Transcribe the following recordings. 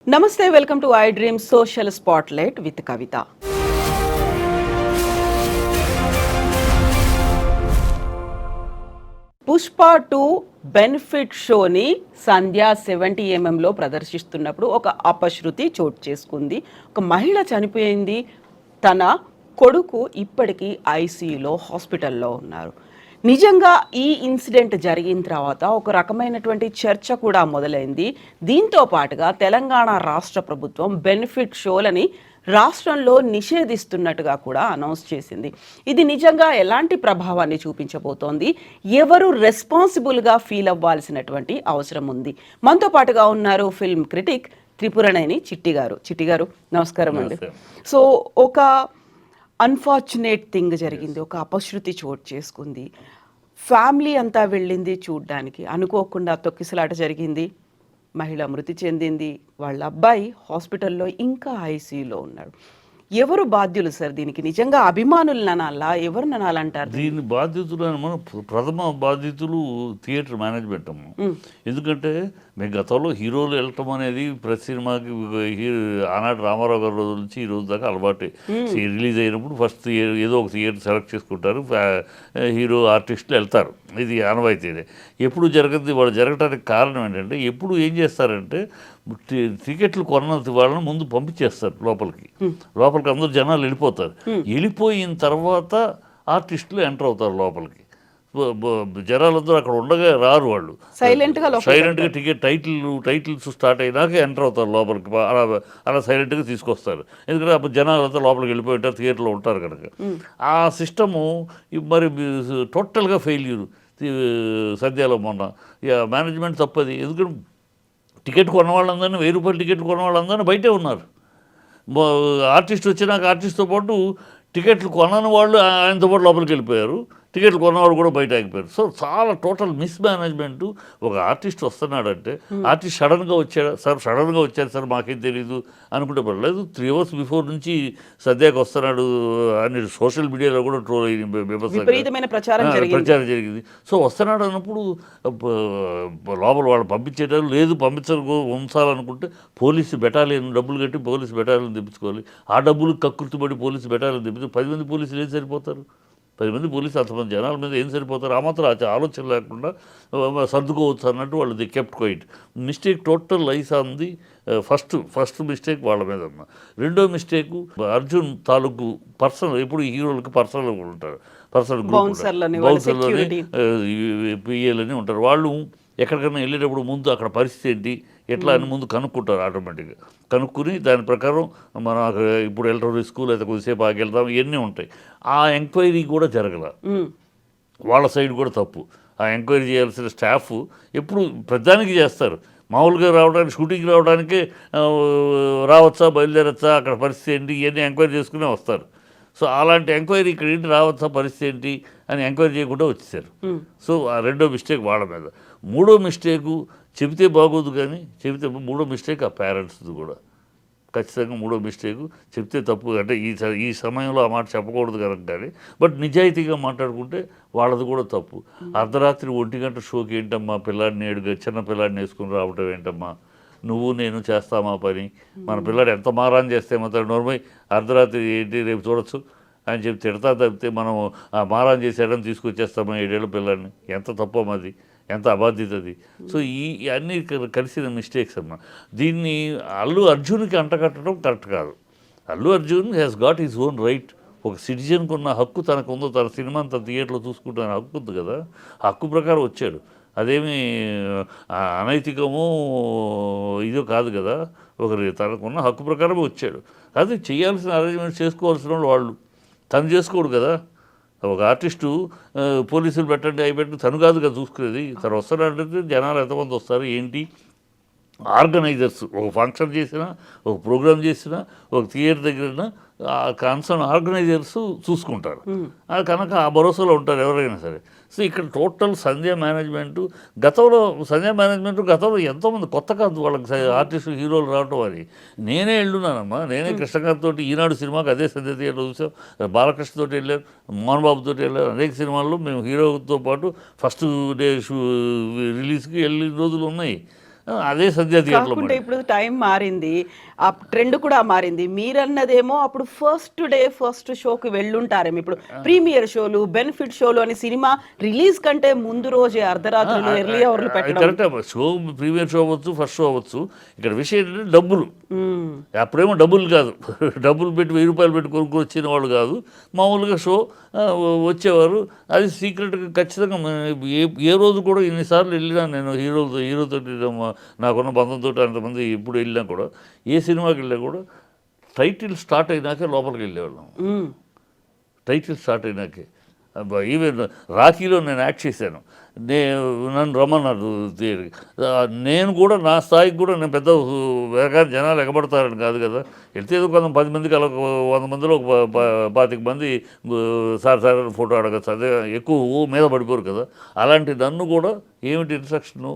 నమస్తే, welcome to I dream social spotlight with Kavitha. Pushpa 2 benefit షోని సంధ్య 70mm ప్రదర్శిస్తున్నప్పుడు ఒక అపశృతి చోటు చేసుకుంది. ఒక మహిళ చనిపోయింది. తన కొడుకు ఇప్పటికీ ఐసీయూలో హాస్పిటల్లో ఉన్నారు. నిజంగా ఈ ఇన్సిడెంట్ జరిగిన తర్వాత ఒక రకమైనటువంటి చర్చ కూడా మొదలైంది. దీంతో పాటుగా తెలంగాణ రాష్ట్ర ప్రభుత్వం బెనిఫిట్ షోలని రాష్ట్రంలో నిషేధిస్తున్నట్టుగా కూడా అనౌన్స్ చేసింది. ఇది నిజంగా ఎలాంటి ప్రభావాన్ని చూపించబోతోంది? ఎవరు రెస్పాన్సిబుల్గా ఫీల్ అవ్వాల్సినటువంటి అవసరం ఉంది? మనతో పాటుగా ఉన్నారు ఫిల్మ్ క్రిటిక్ త్రిపురనేని చిట్టి గారు. చిట్టి గారు, నమస్కారం అండి. సో ఒక అన్ఫార్చునేట్ థింగ్ జరిగింది, ఒక అపశృతి చోటు చేసుకుంది. ఫ్యామిలీ అంతా వెళ్ళింది చూడ్డానికి. అనుకోకుండా తొక్కిసలాట జరిగింది, మహిళ మృతి చెందింది, వాళ్ళ అబ్బాయి హాస్పిటల్లో ఇంకా ఐసీయూలో ఉన్నాడు. ఎవరు బాధ్యులు సార్ దీనికి? నిజంగా అభిమానులు అనాలా, ఎవరు అనాలంటారు? దీని బాధ్యతలు మనం ప్రథమ బాధ్యతలు థియేటర్ మేనేజ్మెంట్ అమ్మ. ఎందుకంటే మేము గతంలో హీరోలు వెళ్ళటం అనేది ప్రతి సినిమాకి ఆనాటి రామారావు గారి రోజు నుంచి ఈ రోజు దాకా అలవాటే. రిలీజ్ అయినప్పుడు ఫస్ట్ ఏదో ఒక థియేటర్ సెలెక్ట్ చేసుకుంటారు, హీరో ఆర్టిస్టులు వెళ్తారు. ఇది ఆనవాయితీనే. ఎప్పుడు జరగదు. వాళ్ళు జరగటానికి కారణం ఏంటంటే, ఎప్పుడు ఏం చేస్తారంటే టికెట్లు కొన్న వాళ్ళని ముందు పంపించేస్తారు లోపలికి అందరూ జనాలు వెళ్ళిపోతారు. వెళ్ళిపోయిన తర్వాత ఆర్టిస్టులు ఎంటర్ అవుతారు లోపలికి. జనాలందరూ అక్కడ ఉండగా రారు, వాళ్ళు సైలెంట్గా టికెట్ టైటిల్స్ స్టార్ట్ అయినాక ఎంటర్ అవుతారు లోపలికి. అలా సైలెంట్గా తీసుకొస్తారు. ఎందుకంటే అప్పుడు జనాలంతా లోపలికి వెళ్ళిపోయి ఉంటారు, థియేటర్లో ఉంటారు కనుక. ఆ సిస్టము మరి టోటల్గా ఫెయిల్యూర్ సద్యాలో మొన్న. మేనేజ్మెంట్ తప్పది. ఎందుకంటే టికెట్ కొన్న వాళ్ళందరినీ, 1000 రూపాయలు టికెట్ కొన్న వాళ్ళందరినీ బయటే ఉన్నారు. ఆర్టిస్ట్ వచ్చినాక ఆర్టిస్ట్తో పాటు టికెట్లు కొనని వాళ్ళు ఆయనతో పాటు లోపలికి వెళ్ళిపోయారు. టికెట్లు కొన్నవాడు కూడా బయట ఆగిపోయారు. సో చాలా టోటల్ మిస్మేనేజ్మెంటు. ఒక ఆర్టిస్ట్ వస్తున్నాడంటే, ఆర్టిస్ట్ సడన్గా వచ్చారు సార్ మాకేం తెలీదు అనుకుంటే పర్లేదు. 3 hours బిఫోర్ నుంచి సద్యాకి వస్తున్నాడు అని సోషల్ మీడియాలో కూడా ట్రోల్ అయింది, ప్రచారం జరిగింది. సో వస్తున్నాడు అన్నప్పుడు లోపల వాళ్ళు పంపించేటారు లేదు, ఉంచాలనుకుంటే పోలీసు బెటాలియన్ డబ్బులు కట్టి పోలీసు బెటాలియన్ తెప్పించుకోవాలి. ఆ డబ్బులు కక్కుర్తిపడి పోలీసు బెటాలియన్ తెప్పించి 10 మంది పోలీసులు ఏం సరిపోతారు? 10 మంది పోలీసులు అంతమంది జనాల మీద ఏం సరిపోతారు? ఆ మాత్రం ఆలోచన లేకుండా సర్దుకోవచ్చు అన్నట్టు వాళ్ళు the kept quiet. Mistake total lies on the first mistake వాళ్ళ మీద ఉన్న. రెండో మిస్టేకు అర్జున్ తాలూకు పర్సనల్. ఎప్పుడు హీరోలకి పర్సనల్ ఉంటారు, పర్సనల్ గ్రూప్, బౌన్సర్లని పిఏలని ఉంటారు. వాళ్ళు ఎక్కడికైనా వెళ్ళేటప్పుడు ముందు అక్కడ పరిస్థితి ఏంటి ఎట్లా అని ముందు కనుక్కుంటారు. ఆటోమేటిక్గా కనుక్కుని దాని ప్రకారం మనం ఇప్పుడు వెళ్ళటం రిస్కు, లేదా కొద్దిసేపు ఆగి వెళ్తాం, ఇవన్నీ ఉంటాయి. ఆ ఎంక్వైరీ కూడా జరగల, వాళ్ళ సైడ్ కూడా తప్పు. ఆ ఎంక్వైరీ చేయాల్సిన స్టాఫ్ ఎప్పుడు ప్రధానికి చేస్తారు. మామూలుగా రావడానికి, షూటింగ్ రావడానికి రావచ్చా, బయలుదేరచ్చా, అక్కడ పరిస్థితి ఏంటి, ఇవన్నీ ఎంక్వైరీ చేసుకునే వస్తారు. సో అలాంటి ఎంక్వైరీ ఇక్కడ ఏంటి, రావచ్చా, పరిస్థితి ఏంటి అని ఎంక్వైరీ చేయకుండా వచ్చేసారు. సో ఆ రెండో మిస్టేక్ వాళ్ళ మీద. మూడో మిస్టేకు చెబితే బాగోదు, కానీ మూడో మిస్టేక్ ఆ పేరెంట్స్ది కూడా ఖచ్చితంగా. మూడో మిస్టేకు చెప్తే తప్పు, అంటే ఈ సమయంలో ఆ మాట చెప్పకూడదు కనుక. కానీ బట్ నిజాయితీగా మాట్లాడుకుంటే వాళ్ళది కూడా తప్పు. అర్ధరాత్రి 1 గంట షోకి ఏంటమ్మా పిల్లాడిని చిన్న పిల్లాడిని వేసుకుని రావటం ఏంటమ్మా, నువ్వు నేను చేస్తామా పని? మన పిల్లాడు ఎంత మారాన్ చేస్తే మాత్రం నోర్మై అర్ధరాత్రి ఏంటి రేపు చూడొచ్చు అని చెప్పి తిడతా తప్పితే మనం ఆ మారాన్ చేసేయడం తీసుకొచ్చేస్తామా 7 ఏళ్ళ పిల్లాడిని? ఎంత తప్పమది, ఎంత అబాధ్యత అది. సో అన్నీ కలిసిన మిస్టేక్స్ అమ్మా. దీన్ని అల్లు అర్జున్కి అంటకట్టడం కరెక్ట్ కాదు. Allu Arjun has got his own right. ఒక సిటిజన్కి ఉన్న హక్కు తనకు ఉందో, తన సినిమాని తన థియేటర్లో చూసుకుంటున్న హక్కు ఉంది కదా, ఆ హక్కు ప్రకారం వచ్చాడు. అదేమి అనైతికమో ఇదో కాదు కదా. తనకున్న హక్కు ప్రకారమే వచ్చాడు. అది చేయాల్సిన అరేంజ్మెంట్ చేసుకోవాల్సిన వాళ్ళు తను చేసుకోడు కదా. ఒక ఆర్టిస్టు పోలీసులు పెట్టండి అవి పెట్టి తను కాదు కదా చూసుకునేది. తను వస్తాడంటే జనాలు ఎంతమంది వస్తారు ఏంటి, ఆర్గనైజర్స్ ఒక ఫంక్షన్ చేసినా, ఒక ప్రోగ్రామ్ చేసినా, ఒక థియేటర్ దగ్గర కన్సర్న్ ఆర్గనైజర్స్ చూసుకుంటారు. కనుక ఆ భరోసాలో ఉంటారు ఎవరైనా సరే. సో ఇక్కడ టోటల్ సంధ్య మేనేజ్మెంటు గతంలో ఎంతోమంది కొత్త కాదు వాళ్ళకి ఆర్టిస్టు హీరోలు రావటం అని. నేనే వెళ్ళున్నానమ్మా, నేనే కృష్ణగారితో ఈనాడు సినిమాకి అదే సంధ్య థియేటర్ చూసాం, బాలకృష్ణతో వెళ్ళారు, మోహన్ బాబుతో వెళ్ళారు. అనేక సినిమాల్లో మేము హీరోతో పాటు ఫస్ట్ డే రిలీజ్కి వెళ్ళిన రోజులు ఉన్నాయి. అదే సంధ్యా థియేటర్లో కాకుంటే ఇప్పుడు టైం మారింది, ఆ ట్రెండ్ కూడా మారింది. మీరన్నదేమో అప్పుడు ఫస్ట్ షోకి వెళ్ళుంటారేమో. ఇప్పుడు ప్రీమియర్ షోలు, బెనిఫిట్ షోలు అని సినిమా రిలీజ్ కంటే ముందు రోజే అర్ధరాత్రులు, ఎర్లీ అవర్లు అది పెట్టడం. కరెక్టే. షో ప్రీమియర్ షో అవ్వచ్చు, ఫస్ట్ షో అవ్వచ్చు. ఇక్కడ విషయం ఏంటంటే డబ్బులు. మ్మ్. అప్పుడేమో డబ్బులు కాదు, డబ్బులు పెట్టి 1000 రూపాయలు పెట్టి కొనుక్కొని వచ్చిన వాళ్ళు కాదు. మామూలుగా షో వచ్చేవారు. అది సీక్రెట్గా ఖచ్చితంగా ఏ రోజు కూడా ఎన్నిసార్లు వెళ్ళినా నేను హీరోతో నాకున్న బంధంతో అంతమంది ఎప్పుడు వెళ్ళినా కూడా, ఏ సినిమాకి వెళ్ళినా కూడా టైటిల్ స్టార్ట్ అయినాకే లోపలికి వెళ్ళేవాళ్ళం. మ్మ్. టైటిల్ స్టార్ట్ అయినాకే. ఈవెన్ రాఖీలో నేను యాక్ట్ చేశాను. నన్ను రమ్మన్నారు థియేటర్కి. నేను కూడా నా స్థాయికి కూడా నేను పెద్ద వేగాన్ని జనాలు ఎగబడతారని కాదు కదా. వెళ్తే ఏదో కొంత 10 మందికి అలా 100 మందిలో ఒక 25 మంది సార్ ఫోటో అడగచ్చు. అదే ఎక్కువ మీద పడిపోరు కదా. అలాంటి నన్ను కూడా ఏమిటి ఇన్స్ట్రక్షను,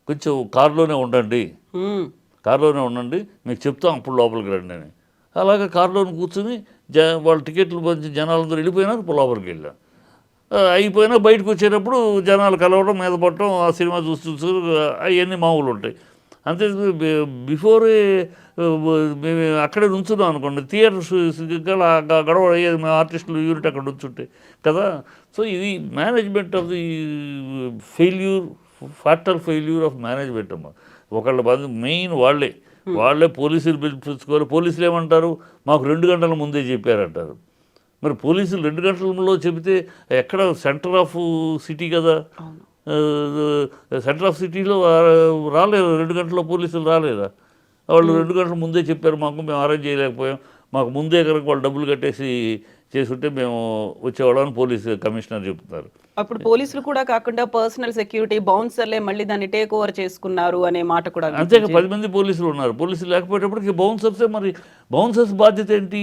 కొంచెం కారులోనే ఉండండి, మ్మ్. కారులోనే ఉండండి, మీకు చెప్తాం అప్పుడు లోపలికి రండి అని. అలాగే కారులోని కూర్చుని వాళ్ళ టికెట్లు పంచి జనాలందరూ వెళ్ళిపోయినాక లోపలికి వెళ్ళాను. అయిపోయినా బయటకు వచ్చేటప్పుడు జనాలు కలవడం, మీద పడటం, ఆ సినిమా చూస్తూ అవన్నీ మామూలు ఉంటాయి. అంతే. బిఫోరే మేము అక్కడే నుంచున్నాం అనుకోండి, థియేటర్ గడవ అయ్యేది. మేము ఆర్టిస్టులు యూనిట్ అక్కడ నుంచుంటే కదా. సో ఇది management of the factor failure of management అమ్మ. ఒకళ్ళ బాధ మెయిన్ వాళ్ళే పోలీసులు పిలిపించుకోవాలి. పోలీసులు ఏమంటారు, మాకు 2 గంటల ముందే చెప్పారంటారు. మరి పోలీసులు 2 గంటలలో చెబితే ఎక్కడ సెంటర్ ఆఫ్ సిటీ కదా. సెంటర్ ఆఫ్ సిటీలో రాలేదు, 2 గంటల్లో పోలీసులు రాలేదా? వాళ్ళు 2 గంటల ముందే చెప్పారు మాకు, మేము అరేంజ్ చేయలేకపోయాం, మాకు ముందే కనుక వాళ్ళు డబ్బులు కట్టేసి చేసుంటే మేము వచ్చేవాళ్ళని పోలీసు కమిషనర్ చెప్తున్నారు. అప్పుడు పోలీసులు కూడా కాకుండా పర్సనల్ సెక్యూరిటీ బౌన్సర్లే మళ్ళీ దాన్ని టేక్ ఓవర్ చేసుకున్నారు అనే మాట కూడా. అంతేగా 10 మంది పోలీసులు ఉన్నారు. పోలీసులు లేకపోయేటప్పటికి బౌన్సర్సే. మరి బౌన్సర్స్ బాధ్యత ఏంటి?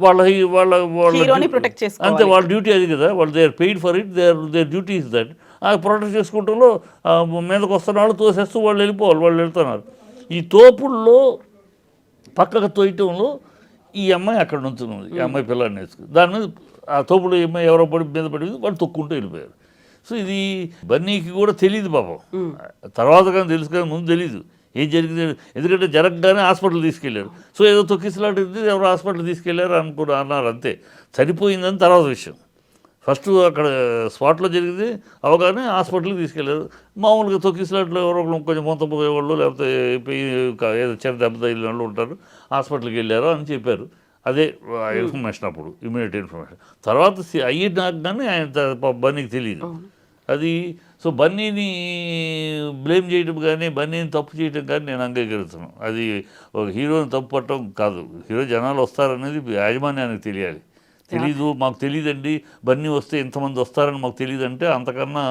వాళ్ళ వాళ్ళ వాళ్ళ ప్రొటెక్ట్ చేసుకోవాలి. అంతే, వాళ్ళ డ్యూటీ అది కదా. వాళ్ళు they are paid for it, their duty is that. ఆ ప్రొటెక్ట్ చేసుకుంటూ మీదకి వస్తున్న వాళ్ళు తోసేస్తూ వాళ్ళు వెళ్ళిపోవాలి. వాళ్ళు వెళ్తున్నారు. ఈ తోపుల్లో పక్కకు తోయటంలో ఈ అమ్మాయి అక్కడ నుంచున్నది. ఈ అమ్మాయి పిల్లాడిని వేసుకుని దాని మీద ఆ తోపుడు అమ్మాయి ఎవరో మీద పడి వాళ్ళు తొక్కుంటూ వెళ్ళిపోయారు. సో ఇది బన్నీకి కూడా తెలియదు పాపం. తర్వాత కానీ తెలుసు, కానీ ముందు తెలీదు ఏం జరిగింది. ఎందుకంటే జరగగానే హాస్పిటల్ తీసుకెళ్ళారు. సో ఏదో తొక్కిసలాంటిది, ఎవరో హాస్పిటల్ తీసుకెళ్ళారు అన్నారు. అంతే, చనిపోయిందని తర్వాత విషయం. ఫస్ట్ అక్కడ స్పాట్లో జరిగింది అవగానే హాస్పిటల్కి తీసుకెళ్ళారు. మామూలుగా తొక్కిసలాట్లో ఎవరో కొంచెం మొంత పోయేవాళ్ళు, లేకపోతే ఏదో చిన్న దెబ్బ తగిలిన వాళ్ళు ఉంటారు, హాస్పిటల్కి వెళ్ళారు అని చెప్పారు. అదే ఇన్ఫర్మేషన్ అప్పుడు, ఇమీడియట్ ఇన్ఫర్మేషన్. తర్వాత అయ్యినాక కానీ ఆయన బన్నీకి తెలియదు అది. సో బన్నీని బ్లేమ్ చేయడం కానీ, బన్నీని తప్పు చేయడం కానీ నేను అంగీకరిస్తున్నాను. అది ఒక హీరోని తప్పు పట్టడం కాదు. హీరో జనాలు వస్తారనేది యాజమాన్యానికి తెలియాలి. తెలీదు, మాకు తెలియదండి, బన్నీ వస్తే ఇంతమంది వస్తారని మాకు తెలియదు అంటే అంతకన్నా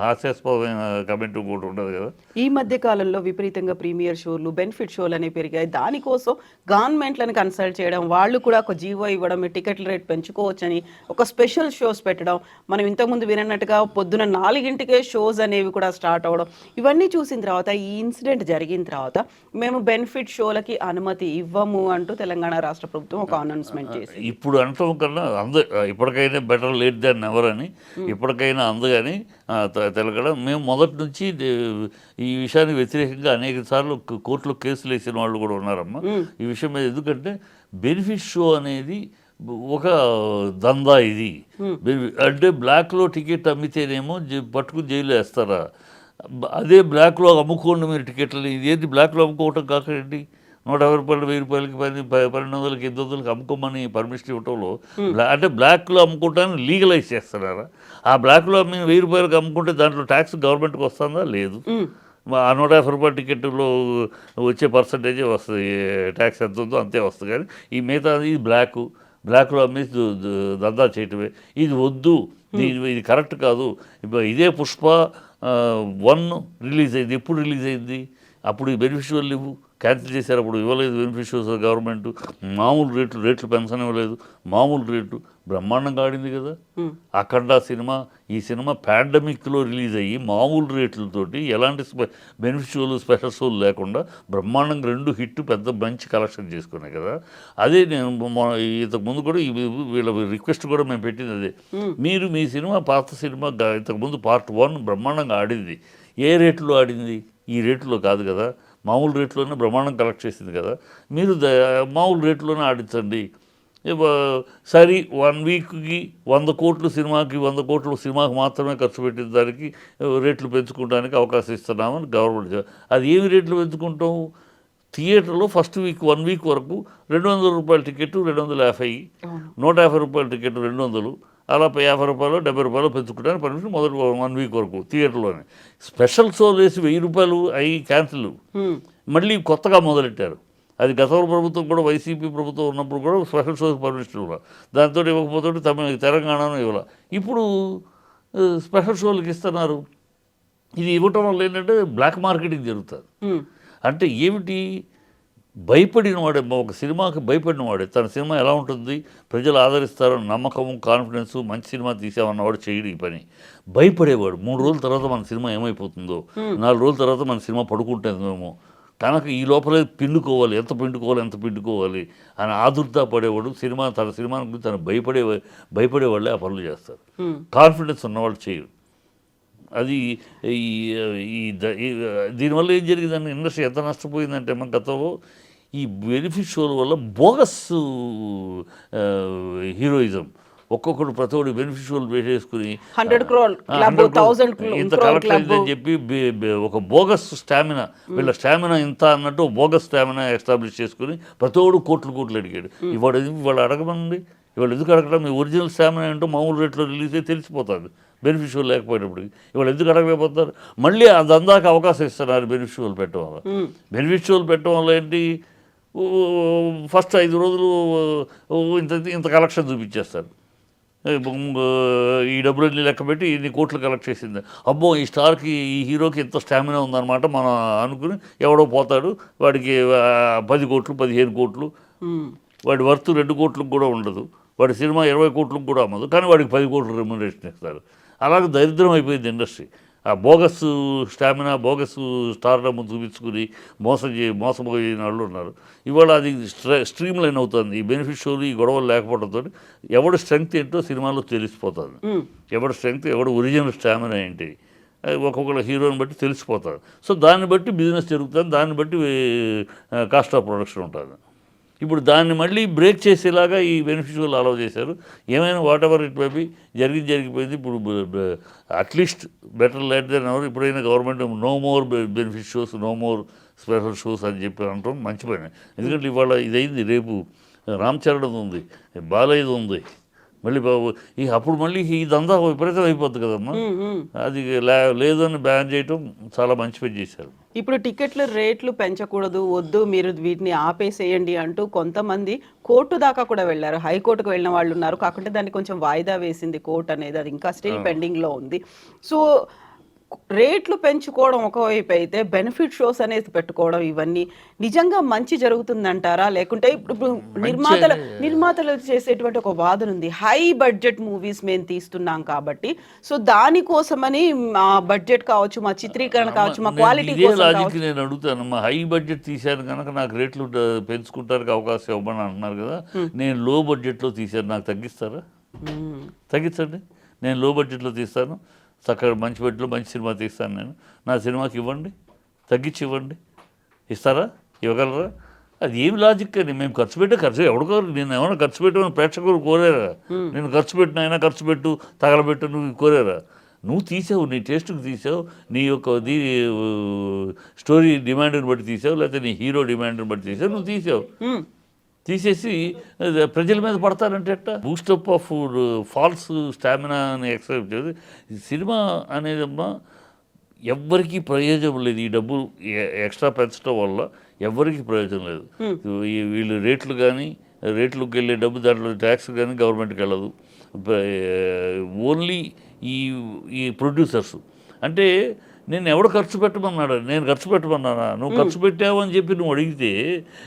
హాస్యాస్పదమైన కమెంట్ కూడా ఉండదు కదా. ఈ మధ్య కాలంలో విపరీతంగా ప్రీమియర్ షోలు, బెనిఫిట్ షోలు అనేవి పెరిగాయి. దానికోసం గవర్నమెంట్లను కన్సల్ట్ చేయడం, వాళ్ళు కూడా ఒక జీవో ఇవ్వడం, టికెట్ల రేట్ పెంచుకోవచ్చని ఒక స్పెషల్ షోస్ పెట్టడం, మనం ఇంతకుముందు వినట్టుగా పొద్దున 4 షోస్ అనేవి కూడా స్టార్ట్ అవ్వడం, ఇవన్నీ చూసిన తర్వాత ఈ ఇన్సిడెంట్ జరిగిన తర్వాత మేము బెనిఫిట్ షోలకి అనుమతి ఇవ్వము అంటూ తెలంగాణ రాష్ట్ర ప్రభుత్వం ఒక అనౌన్స్మెంట్ చేసింది. ఇప్పుడు అనటం కన్నా ఇప్పటికైనా బెటర్ లేట్ దాన్ ఎవర్ అని ఇప్పటికైనా అందుకని తెలంగాణ మేము మొదటి నుంచి ఈ విషయానికి వ్యతిరేకంగా అనేక సార్లు కోర్టులో కేసులు వేసిన వాళ్ళు కూడా ఉన్నారమ్మా ఈ విషయం మీద. ఎందుకంటే బెనిఫిట్ షో అనేది ఒక దందా. ఇది అంటే బ్లాక్లో టికెట్ అమ్మితేనేమో పట్టుకుని జైలు వేస్తారా? అదే బ్లాక్లో అమ్ముకోండి మీరు టికెట్లు. ఇదేంటి బ్లాక్లో అమ్ముకోవటం కాకండి. 150 రూపాయలు, 1000 రూపాయలకి, 1200కి, 800కి అమ్ముకోమని పర్మిషన్ ఇవ్వటంలో అంటే బ్లాక్లో అమ్ముకోవటాన్ని లీగలైజ్ చేస్తున్నారా? ఆ బ్లాక్లో మేము 1000 రూపాయలకి అమ్ముకుంటే దాంట్లో ట్యాక్స్ గవర్నమెంట్కి వస్తుందా? లేదు. ఆ 150 రూపాయల టికెట్లో వచ్చే పర్సంటేజే వస్తుంది, ట్యాక్స్ ఎంత ఉందో అంతే వస్తుంది. కానీ ఈ మిగతా ఇది బ్లాక్లో అమ్మేసి దందా చేయటమే. ఇది వద్దు, ఇది కరెక్ట్ కాదు. ఇదే పుష్ప 1 రిలీజ్ అయింది. ఎప్పుడు రిలీజ్ అయింది? అప్పుడు ఈ బెనిఫిషియల్ ఇవ్వు క్యాన్సిల్ చేశారు. అప్పుడు ఇవ్వలేదు బెనిఫిషియల్స్ గవర్నమెంట్. మామూలు రేట్లు పెన్షన్ ఇవ్వలేదు. మామూలు రేటు బ్రహ్మాండంగా ఆడింది కదా. అఖండ సినిమా, ఈ సినిమా పాండమిక్లో రిలీజ్ అయ్యి మామూలు రేట్లతోటి ఎలాంటి బెనిఫిషియల్ స్పెషల్ షోలు లేకుండా బ్రహ్మాండంగా 2 హిట్ పెద్ద మంచి కలెక్షన్ చేసుకున్నాయి కదా. అదే నేను ఇంతకుముందు కూడా వీళ్ళ రిక్వెస్ట్ కూడా మేము పెట్టింది అదే. మీ సినిమా పాత సినిమా ఇంతకుముందు పార్ట్ 1 బ్రహ్మాండంగా ఆడింది. ఏ రేట్లో ఆడింది? ఈ రేట్లో కాదు కదా, మామూలు రేట్లోనే బ్రహ్మాండం కలెక్ట్ చేసింది కదా, మీరు మామూలు రేట్లోనే ఆడించండి. సరే 1 వీక్కి 100 కోట్లు సినిమాకి 100 కోట్లు సినిమాకి మాత్రమే ఖర్చు పెట్టిన దానికి రేట్లు పెంచుకోవడానికి అవకాశం ఇస్తున్నామని గవర్నమెంట్ అది ఏమి రేట్లు పెంచుకుంటాం? థియేటర్లో ఫస్ట్ వీక్ 1 వీక్ వరకు 200 రూపాయల టికెట్ 250, 150 రూపాయల టికెట్ 200, అలా 50 రూపాయలు 70 రూపాయలు పెంచుకోవడానికి పర్మిషన్ మొదటి 1 వీక్ వరకు థియేటర్లోనే. స్పెషల్ షోలు వేసి 1000 రూపాయలు అవి క్యాన్సిల్, మళ్ళీ కొత్తగా మొదలెట్టారు. అది గతంలో ప్రభుత్వం కూడా, వైసీపీ ప్రభుత్వం ఉన్నప్పుడు కూడా స్పెషల్ షోకి పర్మిషన్ ఇవ్వాలి, దాంతో ఇవ్వకపోతే తెలంగాణను ఇవ్వాలి. ఇప్పుడు స్పెషల్ షోలకు ఇస్తున్నారు. ఇది ఇవ్వటం వల్ల ఏంటంటే బ్లాక్ మార్కెటింగ్ జరుగుతుంది. అంటే ఏమిటి? భయపడిన వాడే, ఒక సినిమాకి భయపడిన వాడే తన సినిమా ఎలా ఉంటుంది, ప్రజలు ఆదరిస్తారని నమ్మకము, కాన్ఫిడెన్సు, మంచి సినిమా తీసామన్నవాడు చేయడు ఈ పని. భయపడేవాడు 3 రోజుల తర్వాత మన సినిమా ఏమైపోతుందో, 4 రోజుల తర్వాత మన సినిమా పడుకుంటుందేమో, తనకు ఈ లోపలే పిండుకోవాలి, ఎంత పిండుకోవాలి అని ఆదుర్దా పడేవాడు. తన సినిమా గురించి తను భయపడేవాళ్ళే ఆ పనులు చేస్తారు. కాన్ఫిడెన్స్ ఉన్నవాళ్ళు చేయరు. అది దీనివల్ల ఏం జరిగిందని ఇండస్ట్రీ ఎంత నష్టపోయిందంటే, మన గతంలో ఈ బెనిఫిట్ షోల వల్ల బోగస్ హీరోయిజం, ఒక్కొక్కడు ప్రతి ఒక్కటి బెనిఫిట్ షోలు వేసేసుకుని 100 crore క్లబ్, 1000 ఇంత కలెక్ట్ అయిందని చెప్పి ఒక బోగస్ స్టామినా, వీళ్ళ స్టామినా ఇంత అన్నట్టు బోగస్ స్టామినా ఎస్టాబ్లిష్ చేసుకుని ప్రతి ఒక్కడు కోట్లు అడిగాడు. ఇవాళ అడగమండి, ఇవాళ ఎందుకు అడగడం? మీ ఒరిజినల్ స్టామినా ఏంటో మామూలు రేట్లో రిలీజ్ అయితే తెలిసిపోతుంది, బెనిఫిషియల్ లేకపోయినప్పుడు. ఇవాళ ఎందుకు అడగలేకపోతారు? మళ్ళీ అది అందాక అవకాశం ఇస్తున్నారు బెనిఫిషియల్ పెట్టడం వల్ల. బెనిఫిషియల్ పెట్టడం వల్ల ఏంటి? ఫస్ట్ 5 రోజులు ఇంత కలెక్షన్ చూపించేస్తారు. ఈ డబ్బులన్నీ లెక్క పెట్టి ఇన్ని కోట్లు కలెక్ట్ చేసింది, అబ్బో ఈ స్టార్కి, ఈ హీరోకి ఇంత స్టామినా ఉందన్నమాట మనం అనుకుని ఎవడో పోతాడు. వాడికి 10 కోట్లు 15 కోట్లు, వాడి వర్త్ 2 కోట్లకు కూడా ఉండదు, వాడి సినిమా 20 కోట్లకు కూడా అమ్మదు, కానీ వాడికి 10 కోట్లు రెమ్యునరేషన్ ఇస్తారు. అలాగే దరిద్రం అయిపోయింది ఇండస్ట్రీ. ఆ బోగస్ స్టామినా, బోగస్ స్టార్డమ్ చూపించుకుని మోసపోయిన వాళ్ళు ఉన్నారు. ఇవాళ అది స్ట్రీమ్ లైన్ అవుతుంది. ఈ బెనిఫిట్ షోలు, ఈ గొడవలు లేకపోవడంతో ఎవడు స్ట్రెంగ్త్ ఏంటో సినిమాలో తెలిసిపోతుంది. ఎవడు స్ట్రెంగ్త్, ఎవడు ఒరిజినల్ స్టామినా ఏంటి, ఒక్కొక్కళ్ళ హీరోని బట్టి తెలిసిపోతుంది. సో దాన్ని బట్టి బిజినెస్ జరుగుతుంది, దాన్ని బట్టి కాస్ట్ ఆఫ్ ప్రొడక్షన్ ఉంటుంది. ఇప్పుడు దాన్ని మళ్ళీ బ్రేక్ చేసేలాగా ఈ బెనిఫిషియల్ అలౌ చేశారు. ఏమైనా whatever it may be, జరిగిపోయింది. ఇప్పుడు at least better late than ever. ఇప్పుడైనా government no more benefit shows, no more special shows అని చెప్పి అంటాం మంచి పని. ఎందుకంటే ఇవాళ ఇదైంది, రేపు రామ్ చరణ్ ఉంది, బాలయ్యది ఉంది, మళ్ళీ అప్పుడు మళ్ళీ ఇదంతా విపరీతం అయిపోద్ది కదమ్మా. అది లేదని బ్యాన్ చేయటం చాలా మంచి పని చేశారు. ఇప్పుడు టికెట్ల రేట్లు పెంచకూడదు, వద్దు మీరు వీటిని ఆపేసేయండి అంటూ కొంతమంది కోర్టు దాకా కూడా వెళ్ళారు. హైకోర్టుకు వెళ్ళిన వాళ్ళు ఉన్నారు. కాకుంటే దాన్ని కొంచెం వాయిదా వేసింది కోర్టు అనేది, అది ఇంకా స్టిల్ పెండింగ్లో ఉంది. సో రేట్లు పెంచుకోవడం ఒకవైపు అయితే, బెనిఫిట్ షోస్ అనేది పెట్టుకోవడం, ఇవన్నీ నిజంగా మంచి జరుగుతుందంటారా? లేకుంటే ఇప్పుడు నిర్మాతలు చేసేటువంటి ఒక వాదన ఉంది, హై బడ్జెట్ మూవీస్ మేము తీస్తున్నాం కాబట్టి, సో దానికోసమని మా బడ్జెట్ కావచ్చు, మా చిత్రీకరణ కావచ్చు, మా క్వాలిటీ లాజిక్ నేను అడుగుతాను. మా హై బడ్జెట్ తీశాను కనుక నాకు రేట్లు పెంచుకుంటానికి అవకాశం ఇవ్వమని అంటున్నారు కదా. నేను లో బడ్జెట్లో తీశాను, నాకు తగ్గిస్తారా? తగ్గించండి. నేను లో బడ్జెట్లో తీస్తాను, చక్కగా మంచి బడ్జెట్లో మంచి సినిమా తీస్తాను, నేను నా సినిమాకి ఇవ్వండి, తగ్గించి ఇవ్వండి. ఇస్తారా? ఇవ్వగలరా? అది ఏమి లాజిక్ అని. మేము ఖర్చు ఎవరికోరు, నేను ఏమైనా ఖర్చు పెట్టమని ప్రేక్షకులు కోరారా? నేను ఖర్చు పెట్టు తగలబెట్టు నువ్వు కోరారా? నువ్వు తీసావు, నీ టేస్ట్కి తీసావు, నీ యొక్క స్టోరీ డిమాండ్ని బట్టి తీసావు, లేకపోతే నీ హీరో డిమాండ్ని బట్టి తీసావు, నువ్వు తీసావు. తీసేసి ప్రజల మీద పడతారంటే ఎట్టా? బూస్టప్ ఆఫ్ ఫాల్స్ స్టామినాని ఎక్స్పెక్ట్ చేసి సినిమా అనేదమ్మా ఎవ్వరికీ ప్రయోజనం లేదు. ఈ డబ్బులు ఎక్స్ట్రా పెంచడం వల్ల ఎవ్వరికీ ప్రయోజనం లేదు. వీళ్ళు రేట్లకు వెళ్ళే డబ్బు, దాంట్లో ట్యాక్స్ కానీ గవర్నమెంట్కి వెళ్ళదు. ఓన్లీ ఈ ప్రొడ్యూసర్స్. అంటే నేను ఎవడు ఖర్చు పెట్టమన్నాడు? నేను ఖర్చు పెట్టమన్నానా? నువ్వు ఖర్చు పెట్టావు అని చెప్పి నువ్వు అడిగితే,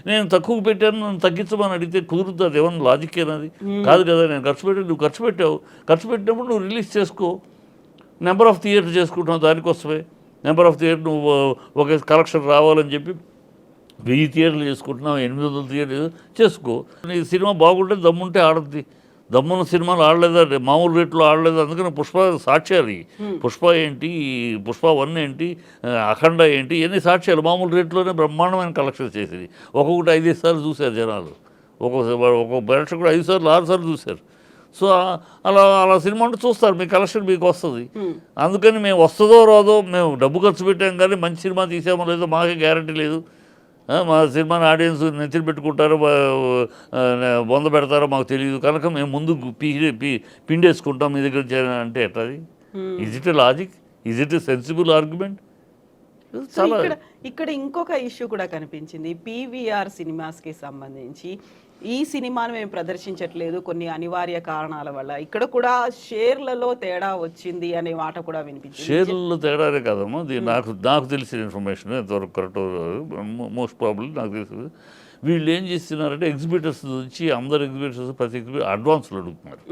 నేను తక్కువ పెట్టాను నన్ను తగ్గించమని అడిగితే కుదురుతుంది? అది ఏమన్నా లాజిక్కేనది? కాదు కదా. నేను నువ్వు ఖర్చు పెట్టావు, ఖర్చు పెట్టినప్పుడు నువ్వు రిలీజ్ చేసుకో. నెంబర్ ఆఫ్ థియేటర్ చేసుకుంటున్నావు, దానికోసమే నెంబర్ ఆఫ్ థియేటర్ నువ్వు ఒక కలెక్షన్ రావాలని చెప్పి 1000 థియేటర్లు చేసుకుంటున్నావు, 800 థియేటర్లు చేసుకో. నీ సినిమా బాగుంటే దమ్ముంటే ఆడద్ది, దమ్మున్న సినిమాలు ఆడలేదా, మామూలు రేట్లో ఆడలేదు. అందుకని పుష్ప సాక్ష్యాలు. పుష్ప ఏంటి, పుష్ప 1 ఏంటి, అఖండ ఏంటి, ఇవన్నీ సాక్ష్యాలు. మామూలు రేట్లోనే బ్రహ్మాండమైన కలెక్షన్ చేసేది. ఒక్కొక్కటి 5 సార్లు చూశారు జనాలు. ఒక్కొక్క ప్రేక్షకుడు 5 సార్లు 6 సార్లు చూశారు. సో అలా అలా సినిమా ఉంటే చూస్తారు, మీ కలెక్షన్ మీకు వస్తుంది. అందుకని మేము వస్తుందో రాదో, మేము డబ్బు ఖర్చు పెట్టాం కానీ మంచి సినిమా తీసామో లేదో మాకే గ్యారంటీ లేదు. మా సినిమాని ఆడియన్స్ నెత్తిని పెట్టుకుంటారో బొంద పెడతారో మాకు తెలియదు. కనుక మేము ముందు పిండేసుకుంటాం మీ దగ్గర అంటే ఎట్లది? Is it a logic? Is it a sensible argument? So ఇక్కడ ఇంకొక ఇష్యూ కూడా కనిపించింది. పీవీఆర్ సినిమాస్కి సంబంధించి ఈ సినిమాను మేము ప్రదర్శించట్లేదు కొన్ని అనివార్య కారణాల వల్ల, ఇక్కడ కూడా షేర్లలో తేడా వచ్చింది అనే మాట కూడా వినిపించింది. షేర్లలో తేడానే కదమ్మా, నాకు తెలిసిన ఇన్ఫర్మేషన్ ఎంతవరకు కరెక్ట్, మోస్ట్ ప్రాబ్లీ నాకు తెలిసింది. వీళ్ళు ఏం చేస్తున్నారంటే ఎగ్జిబిటర్స్ నుంచి అందరు ఎగ్జిబిటర్స్ ప్రతి ఎగ్జిబిటర్ అడ్వాన్స్లు అడుగుతున్నారు,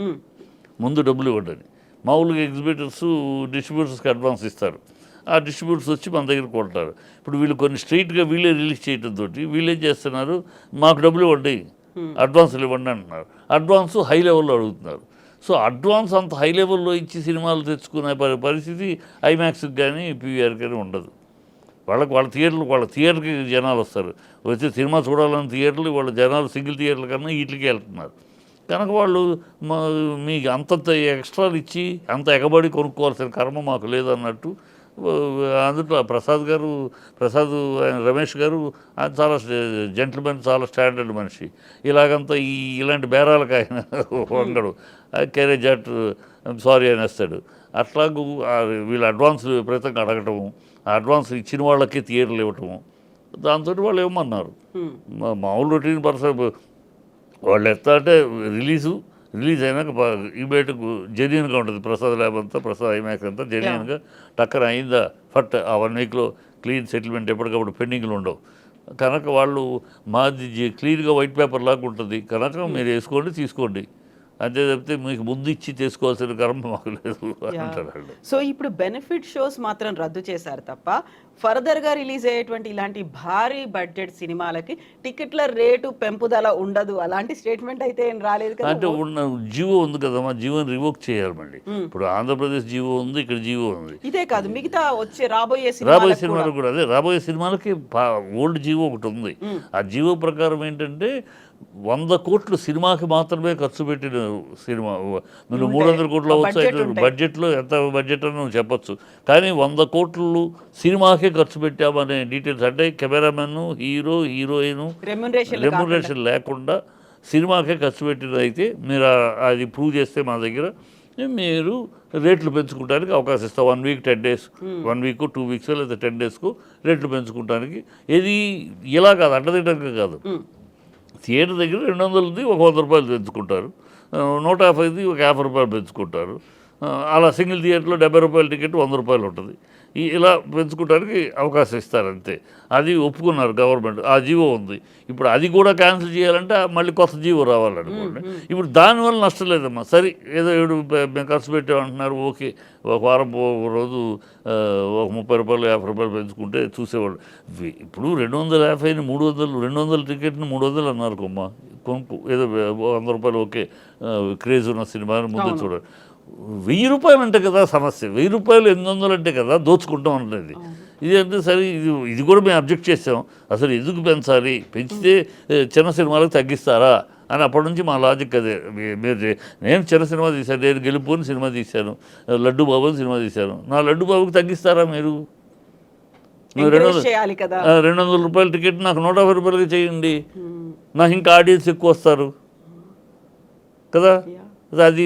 ముందు డబ్బులు ఇవ్వడానికి. మామూలుగా ఎగ్జిబిటర్స్ డిస్ట్రిబ్యూటర్స్కి అడ్వాన్స్ ఇస్తారు, ఆ డిస్ట్రిబ్యూటర్స్ వచ్చి మన దగ్గర కొంటారు. ఇప్పుడు వీళ్ళు కొన్ని స్ట్రైట్గా వీళ్ళే రిలీజ్ చేయడంతో వీళ్ళు ఏం చేస్తున్నారు, మాకు డబ్బులు ఇవ్వండి, అడ్వాన్సులు ఇవ్వండి అంటున్నారు. అడ్వాన్స్ హై లెవెల్లో అడుగుతున్నారు. సో అడ్వాన్స్ అంత హై లెవెల్లో ఇచ్చి సినిమాలు తెచ్చుకునే పరిస్థితి ఐమాక్స్కి కానీ పీవీఆర్కి కానీ ఉండదు. వాళ్ళ థియేటర్కి జనాలు వస్తారు, వచ్చి సినిమా చూడాలని థియేటర్లు, వాళ్ళ జనాలు సింగిల్ థియేటర్ల కన్నా వీటికి వెళ్తున్నారు. కనుక వాళ్ళు మీకు అంతంత ఎక్స్ట్రాలు ఇచ్చి అంత ఎగబడి కొనుక్కోవాల్సిన కర్మ మాకు లేదన్నట్టు. అందులో ప్రసాద్ రమేష్ గారు చాలా జెంటిల్మెన్, చాలా స్టాండర్డ్ మనిషి. ఇలాంటి బేరాలకు ఆయన వంగడు, క్యారేజ్ అట్ సారీ అనేస్తాడు. అట్లాగూ వీళ్ళు అడ్వాన్స్ విపరీతంగా అడగటము, ఆ అడ్వాన్స్ ఇచ్చిన వాళ్ళకి థియేటర్లు ఇవ్వటము, దాంతో వాళ్ళు ఏమన్నారు మామూలు రొటీన్ పర్సన్ వాళ్ళు ఎత్తా అంటే రిలీజ్ అయినాక ఇమీడియట్గా జెన్యున్గా ఉంటుంది. ప్రసాద్ ల్యాబ్ అంతా, ప్రసాద్ ఐమాక్స్ అంతా జెన్యున్గా టక్కన అయిందా ఫట్ ఆ 1 వీక్లో క్లీన్ సెటిల్మెంట్, ఎప్పటికప్పుడు పెండింగ్లు ఉండవు. కనుక వాళ్ళు మాది క్లీన్గా వైట్ పేపర్ లాగా ఉంటుంది. కనుక మీరు వేసుకోండి, తీసుకోండి అంతే చెప్తే మీకు ముందు ఇచ్చి తీసుకోవాల్సిన కర్మ మాకు లేదు అంటారు. సో ఇప్పుడు బెనిఫిట్ షోస్ మాత్రం రద్దు చేశారు తప్ప ఫర్దర్గా రిలీజ్ అయ్యేటువంటి ఇలాంటి భారీ బడ్జెట్ సినిమాలకి టికెట్ల రేటు పెంపుదల ఉండదు అలాంటి స్టేట్మెంట్ అయితే ఏం రాలేదు కదా. అంటే ఉన్న జీవో ఉంది కదమ్మా, జీవోని రివోక్ చేయాలి మళ్ళీ. ఇప్పుడు ఆంధ్రప్రదేశ్ జీవో ఉంది, ఇక్కడ జీవో ఉంది. ఇదే కాదు మిగతా వచ్చే రాబోయే సినిమాలు కూడా అదే, రాబోయే సినిమాలకి ఓల్డ్ జీవో ఒకటి ఉంది. ఆ జీవో ప్రకారం ఏంటంటే 100 కోట్లు సినిమాకి మాత్రమే ఖర్చు పెట్టిన సినిమా, నువ్వు 300 కోట్లు అవచ్చు, బడ్జెట్లో ఎంత బడ్జెట్ అని నువ్వు చెప్పచ్చు, కానీ 100 కోట్లు సినిమాకే ఖర్చు పెట్టామనే డీటెయిల్స్, అంటే కెమెరామెన్, హీరో, హీరోయిన్ రెమ్యునరేషన్ లేకుండా సినిమాకే ఖర్చు పెట్టినదైతే మీరు అది ప్రూవ్ చేస్తే మా దగ్గర మీరు రేట్లు పెంచుకోవడానికి అవకాశం ఇస్తాం. 1 వీక్ 10 డేస్, 1 వీక్ 2 వీక్స్ లేదా 10 డేస్కు రేట్లు పెంచుకోవడానికి. ఇది ఇలా కాదు, అడ్డదిడ్డంగా కాదు. థియేటర్ దగ్గర 200ది ఒక 100 రూపాయలు పెంచుకుంటారు, 150ది ఒక 50 రూపాయలు పెంచుకుంటారు. అలా సింగిల్ థియేటర్లో 70 రూపాయల టికెట్ 100 రూపాయలు ఉంటుంది. ఇలా పెంచుకోవడానికి అవకాశం ఇస్తారంతే. అది ఒప్పుకున్నారు గవర్నమెంట్, ఆ జీవో ఉంది. ఇప్పుడు అది కూడా క్యాన్సిల్ చేయాలంటే మళ్ళీ కొత్త జీవో రావాలనుకోండి. ఇప్పుడు దానివల్ల నష్టం లేదమ్మా. సరే ఏదో మేము ఖర్చు పెట్టామంటున్నారు, ఓకే, ఒక వారం రోజు ఒక 30 రూపాయలు 50 రూపాయలు పెంచుకుంటే చూసేవాళ్ళు. ఇప్పుడు 250ని 300, 200 టికెట్ని 300 అన్నారు కొమ్మ, కొనుక్కు ఏదో 100 రూపాయలు ఓకే, క్రేజ్ ఉన్న సినిమాని ముందు చూడాలి. 1000 రూపాయలు అంటే కదా సమస్య, 1000 రూపాయలు 800 అంటే కదా దోచుకుంటాం అనేది. ఇది అంటే సరే, ఇది కూడా మేము అబ్జెక్ట్ చేసాం. అసలు ఎందుకు పెంచాలి, పెంచితే చిన్న సినిమాలకు తగ్గిస్తారా అని అప్పటి నుంచి మా లాజిక్ అదే. నేను చిన్న సినిమా తీశాను, నేను గెలుపుని సినిమా తీశాను, లడ్డు బాబు అని సినిమా తీశాను, నా లడ్డు బాబుకి తగ్గిస్తారా మీరు? 200 రూపాయల టికెట్ నాకు 150 రూపాయలకి చేయండి, నాకు ఇంకా ఆడియన్స్ ఎక్కువ వస్తారు కదా. అది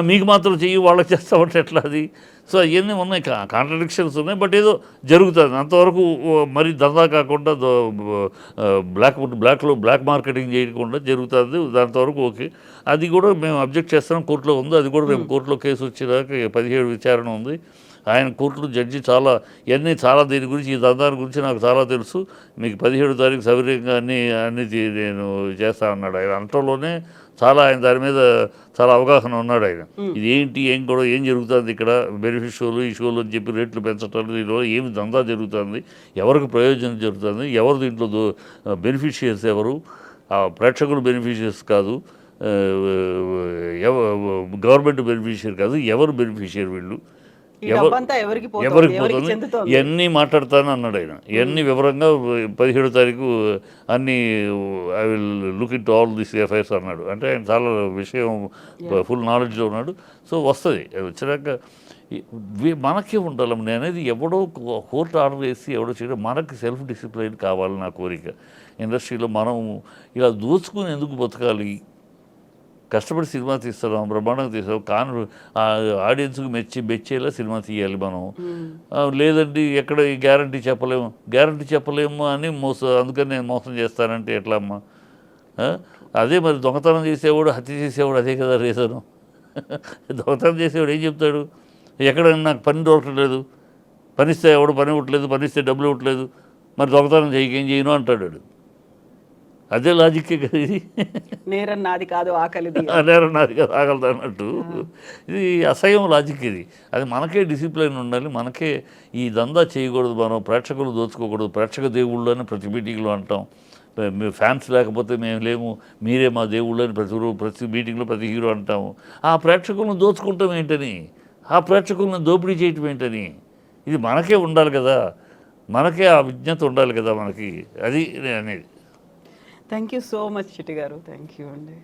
మీకు మాత్రం చెయ్యి వాళ్ళకి చేస్తామంటే ఎట్లా అది? సో అవన్నీ ఉన్నాయి, కాంట్రడిక్షన్స్ ఉన్నాయి. బట్ ఏదో జరుగుతుంది అంతవరకు. మరి దందా కాకుండా బ్లాక్ మార్కెటింగ్ చేయకుండా జరుగుతుంది, దాంతవరకు ఓకే. అది కూడా మేము అబ్జెక్ట్ చేస్తున్నాం, కోర్టులో ఉంది. అది కూడా రేపు కోర్టులో కేసు వచ్చేదాకా 17 విచారణ ఉంది. ఆయన కోర్టులో జడ్జి చాలా దీని గురించి, ఈ దందాని గురించి నాకు చాలా తెలుసు, మీకు 17వ తారీఖు సవినయంగా అన్నీ నేను చేస్తా అన్నాడు. ఆయన అంటలోనే ఆయన దాని మీద చాలా అవగాహన ఉన్నాడు ఆయన. ఇది ఏంటి, ఏం జరుగుతుంది ఇక్కడ, బెనిఫిట్ షోలు ఈ షోలు అని చెప్పి రేట్లు పెంచడం, దీనిలో ఏమి దందా జరుగుతుంది, ఎవరికి ప్రయోజనం జరుగుతుంది, ఎవరు దీంట్లో బెనిఫిషియర్స్ ఎవరు, ఆ ప్రేక్షకులు బెనిఫిషియర్స్ కాదు, గవర్నమెంట్ బెనిఫిషియరీ కాదు, ఎవరు బెనిఫిషియరీ వీళ్ళు, ఈ డబ్బంతా ఎవరికి పోతుంది, ఎవరికి ఎవరికి పోతుంది, చెందుతోంది? ఇవన్నీ మాట్లాడతాను అన్నాడు ఆయన. ఇవన్నీ వివరంగా 17వ తారీఖు అన్నీ I will look in to all this affairs అన్నాడు. అంటే ఆయన చాలా విషయం ఫుల్ నాలెడ్జ్లో ఉన్నాడు. సో వస్తుంది, అది వచ్చినాక మనకే ఉండాలి. నేను అనేది ఎవడో కోర్టు ఆర్డర్ వేసి ఎవడో చేయడం, మనకి సెల్ఫ్ డిసిప్లైన్ కావాలి నా కోరిక. ఇండస్ట్రీలో మనం ఇలా దోచుకుని ఎందుకు బతకాలి? కష్టపడి సినిమా తీస్తున్నాం, బ్రహ్మాండంగా తీస్తాం, ఆడియన్స్కి మెచ్చేలా సినిమా తీయాలి మనం. లేదండి ఎక్కడ గ్యారంటీ చెప్పలేము అని అందుకని నేను మోసం చేస్తానంటే ఎట్లా అమ్మా? అదే మరి దొంగతనం చేసేవాడు, హత్య చేసేవాడు అదే కదా రీజను. దొంగతనం చేసేవాడు ఏం చెప్తాడు? ఎక్కడైనా నాకు పని దొరకట్లేదు, పనిస్తే ఎవడు పని ఇవ్వట్లేదు, పనిస్తే డబ్బులు ఇవ్వట్లేదు, మరి దొంగతనం ఏం చేయను అంటాడు. అదే లాజిక్కే కదా ఇది. నేరం నాది కాదు ఆకలిది. నేరం నాది కాదు ఆకలిది అన్నట్టు ఇది అసహ్యం లాజిక్ ఇది. అది మనకే డిసిప్లిన్ ఉండాలి, మనకే ఈ దందా చేయకూడదు, మనం ప్రేక్షకులు దోచుకోకూడదు. ప్రేక్షక దేవుళ్ళు అని ప్రతి మీటింగ్లో అంటాం. ఫ్యాన్స్ లేకపోతే మేము లేము, మీరే మా దేవుళ్ళు అని ప్రతి మీటింగ్లో ప్రతి హీరో అంటాము. ఆ ప్రేక్షకులను దోచుకుంటాం ఏంటని, ఆ ప్రేక్షకులను దోపిడీ చేయటం ఏంటని, ఇది మనకే ఉండాలి కదా, మనకే ఆ విజ్ఞత ఉండాలి కదా మనకి. అది అనేది. థ్యాంక్ యూ సో మచ్ చిట్టి గారు. థ్యాంక్ యూ అండి.